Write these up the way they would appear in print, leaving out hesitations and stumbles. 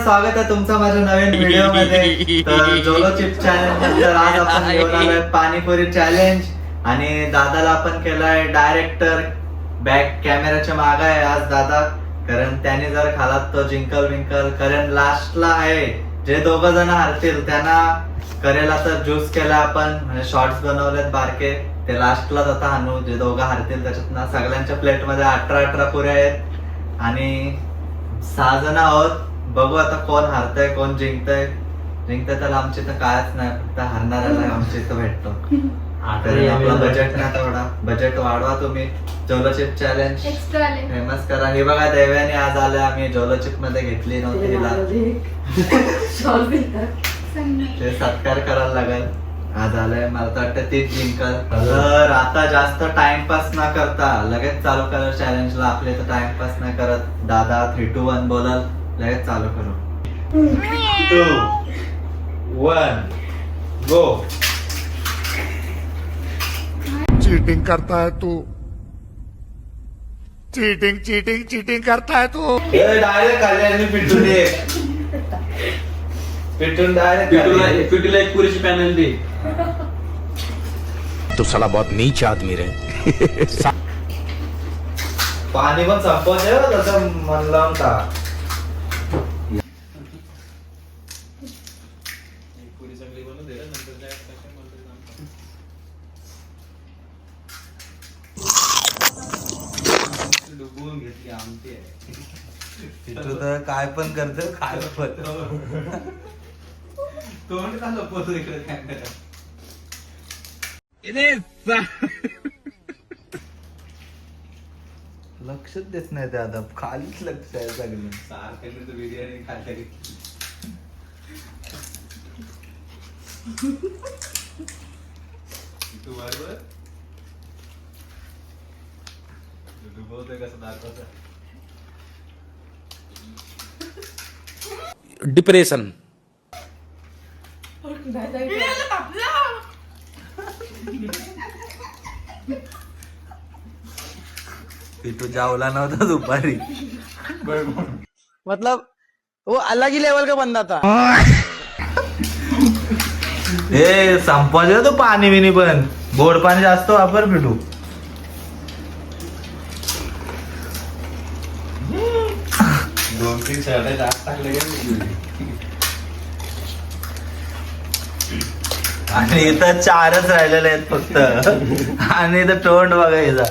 स्वागत आहे तुमचं माझ्या नवीन व्हिडिओ मध्ये. तर जोलो चिप चॅलेंज नंतर आज आपण घेऊन आलोय पाणीपुरी चॅलेंज आणि दादाला आपण केलाय डायरेक्टर. बॅक कॅमेराच्या मागे आहे आज दादा, कारण त्याने जर खाला तो जिंकल विंकल. कारण लास्टला आहे जे दोघ जण हारतील त्यांना करेला तर ज्यूस केला आपण, म्हणजे शॉर्ट्स बनवलेत बारके, ते लास्टला जाता हाणू. जे दोघं हारतील त्याच्यात सगळ्यांच्या प्लेट मध्ये 18 पुऱ्या आहेत आणि 6 जण आहोत. बघू आता कोण हारतंय कोण जिंकतंय. जिंकतंय तर आमची तर कायच नाही, फक्त हारणाऱ्याला आमची इथं भेटतो. आपला बजेट नाही तेवढा, बजेट वाढवा तुम्ही. जोलो चिप चॅलेंज फेमस करा. हे बघा देव्याने आज आले, आम्ही जोलो चिप मध्ये घेतली नव्हती हिला, ते सत्कार करायला लागेल. आज आलंय, मला तर वाटतं तीच जिंकल. तर आता जास्त टाइमपास न करता लगेच चालू करा चॅलेंजला. आपले तर टाइमपास नाही करत. दादा 3, 2, 1 बोलाल, लगेच चालू करू. 2, 1 गो. चीटिंग करता है तू, चीटिंग चीटिंग चीटिंग करता है तू. डायरेक्ट खाली पिटून दे, पिटून डायरेक्ट पिटूला एक पुरीची पॅनल दे. तू साला बहुत नीच आदमी रे. पाणी पण संपवत आहे तसं म्हणलं होता. डुबवून घेतली आमची तू तर काय पण करतो, काय पण तोंड का लपवतो इकडे कॅमेरा. लक्षच देत नाही ते, आता खालीच लक्ष आहे सगळं. सारखं तर बिर्याणी खाल्ली. तू बरोबर डुबवतोय कसं दाखवत. डिप्रेशन. पिटू जावला नव्हता दुपारी. मतलब वो अलग ही लेवल का बंदा था. हे संपवायचं तो पाणी बिनी, पण गोड पाणी जास्त वापर पिटू. दोन 3 शर्ट जास्त टाकले गेले. आणि इथं 4च राहिलेले आहेत फक्त. आणि इथं तोंड बघायचा.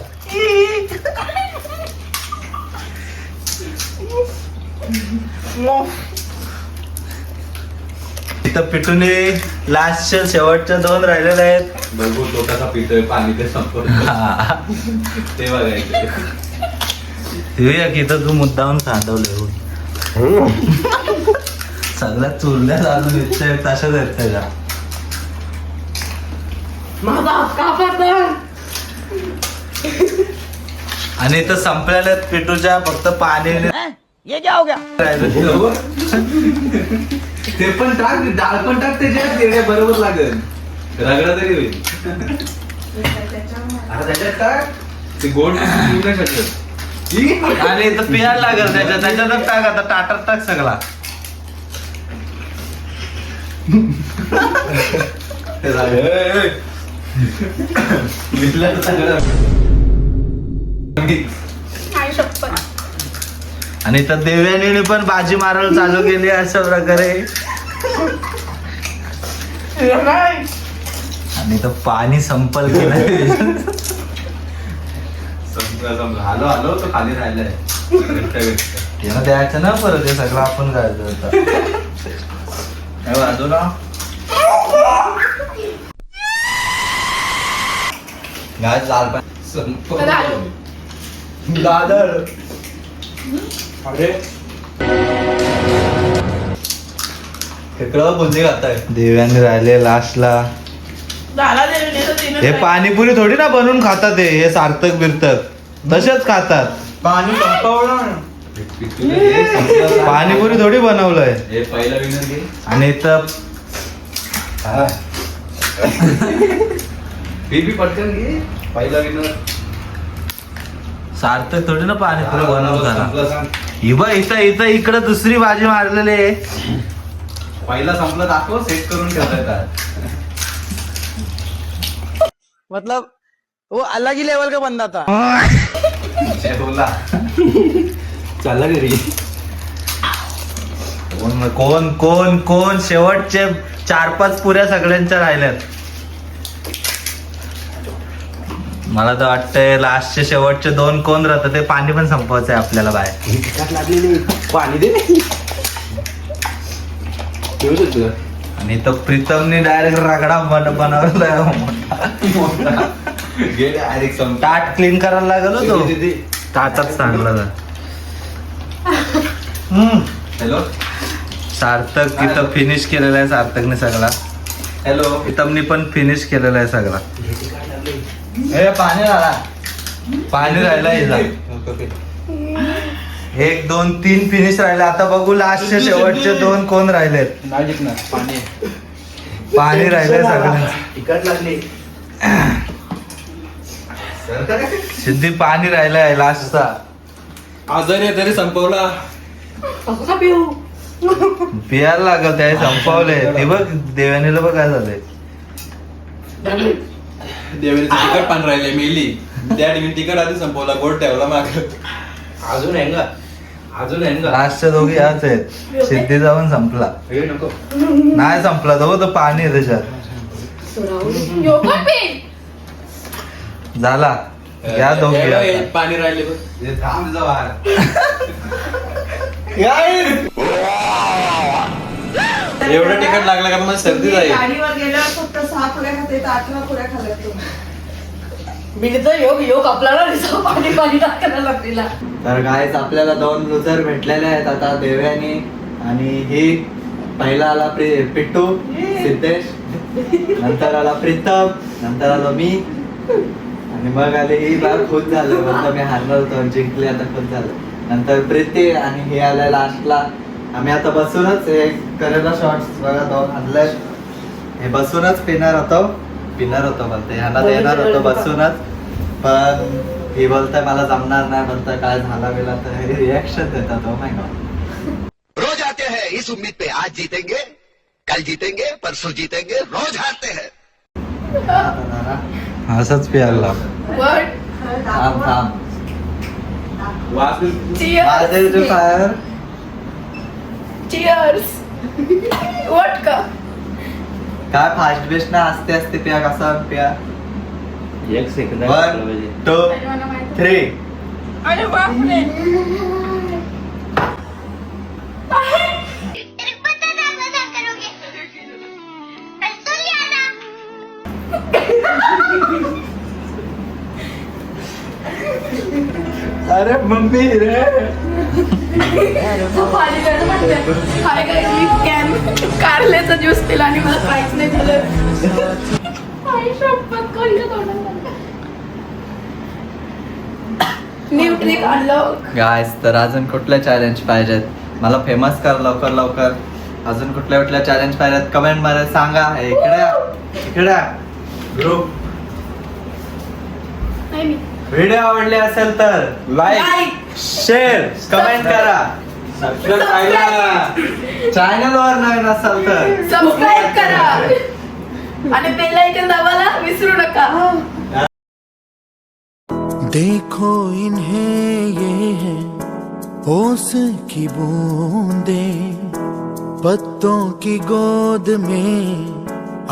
इथं पिटूने लास्टच्या शेवटच्या 2 राहिलेले आहेत. बघू तो कसा पितोय पाणी ते संपवतो ते बघायचं. हे की इथं तू मुद्दाहून सांडवलं सगळ्या चुरल्या चालून येतंय तशाच येतंय का. आणि इथं संपलेल्या आहेत पिटूच्या, फक्त पाणी ये क्या हो गया. ते पण टाक, डाळ पण टाक त्याच्यात, ते बरोबर लागेल. रगडा तरी होईल. आता त्याच्यात टाक ते गोड नाही शकत. आणि इथं पियाला लागेल त्याच्यातच टाक. आता टाटात टाक सगळा. आणि तर देव्याने पण बाजी मारायला चालू केली अशा प्रकारे. आणि तर पाणी संपल की नाही. आलो आलो तो खाली राहिलाय. त्यानं द्यायचं ना परत, हे सगळं आपण करायचं होतं. बाजूला गाय लाल दादर. इकडं बुंदी खाताय. देव्याने राहिले लास्टला. हे पाणीपुरी थोडी ना बनवून खातात, हे सार्थक बिरतक तसेच खातात. पाणी संपवलं, पाणीपुरी थोडी बनवलंय. हे पहिला विनर घे. आणि इथं बी पटकन घे. पहिला विनर सार्थक थोडी ना पाणीपुरी बनवून खाणार. ही बघ इथं इथं इकडं दुसरी बाजी मारलेली आहे. पहिला संपलं दाखव, सेट करून ठेवताय. मतलब वो अलग ही लेवल का बंदा था. बोला चालला घरी. कोण कोण कोण कोण शेवटचे 4-5 पुऱ्या सगळ्यांच्या राहिल्यात. मला तर वाटतंय लास्टचे शेवटचे 2 कोण राहतात ते पाणी पण संपवायचं आहे आपल्याला बाहेर. पाणी दे. आणि तो प्रीतमने डायरेक्ट रगडा बनवला. घे डायरेक्ट संप. ताट क्लीन करायला लागलो तो ताटात सांगला. हॅलो सार्थक तिथं फिनिश केलेला आहे. सार्थकने सगळा. हॅलो प्रीतमने पण फिनिश केलेला आहे सगळा. पाणी राहिला हिला. 1 2 3 फिनिश राहिले. आता बघू लास्टचे शेवटचे 2 कोण राहिलेत. नाही जिंकणार. पाणी पाणी राहिलंय सगळ्यांचं. तिकट लागली. सिद्धी पाणी राहिलंय लास्टचा. आजारी आहे तरी संपवला. पियाला लागल त्याने संपवले. हे बघ देवानीला बघ काय झालंय. देवेचं तिकट पाणी राहिले. मेली त्या मी तिकट आधी संपवला. गोड ठेवला माग. अजून आहे का? अजून आहे का? लास्टच्या दोघी याच आहेत. सिद्धीचा पण संपला. हे नको. नाही संपला तो पाणी आहे त्याच्यात. झाला या दोघी आता. पाणी राहिले बघ. हे थांब जा बाहेर. एवढं तिकट लागलं का मग सर्दी जाईल. गाडीवर गेल्यावर फक्त 6 पुऱ्या खाते तर 8 पुऱ्या खाल्ल्या तू. योग आपल्याला रिझर्व पाणी टाकायला लागलेला. तर गायच आपल्याला 2 लुझर भेटलेले आहेत आता. देव्यानी आणि ही पहिला आला पिट्टू सिद्धेश, नंतर आला प्रीतम, नंतर आलो मी आणि मग आले ही बार खुश झालं. म्हणतो मी हारणार होतो जिंकले आता खुश झालं. नंतर प्रीती आणि हे आलाय लास्टला. आम्ही आता बसूनच एक करेला शॉर्ट्स बघा 2 आणलंय. हे बसूनच पिणार होतो बोलते ह्याला देणार होतो बसूनच. पण ही बोलतंय मला जमणार नाही. बोलतंय काय झाला गेला तर हे रिॲक्शन देतात. हो माय गॉड. रोज आते हैं इस उम्मीद पे आज जीतेंगे, कल जीतेंगे, परसों जीतेंगे, रोज हारते हैं. असंच प्यायला थांब थांब. माझे फायर चिअर्स. वॉट का काय फास्ट बेस्ट ना असते असते प्या कसा प्या. 1 सेकंद. 1 2 3. अरे बापरे. अरे मम्मी रे. पाणी प्यायचं म्हणते. हाय गाईस, मी कॅन कारल्याचा ज्यूस पिला आणि मला काहीच नाही झालं. आई शपथ कोणत्या तोंडाला न्यूट्री काढलं. गायस तर अजून कुठले चॅलेंज पाहिजेत मला फेमस कर लवकर लवकर. अजून कुठल्या चॅलेंज पाहिजेत कमेंट मध्ये सांगा. इकडे ग्रुप. नाही मी व्हिडिओ आवडले असेल तर लाईक शेअर कमेंट करा. चॅनल वर नवीन असाल तर सबस्क्राईब करा आणि बेल आयकॉन दाबायला विसरू नका. देखो इन्हें ये है ओस की बूंदें, पत्तों की गोद में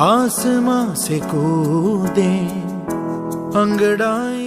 आसमां से कूदे अंगड़ाई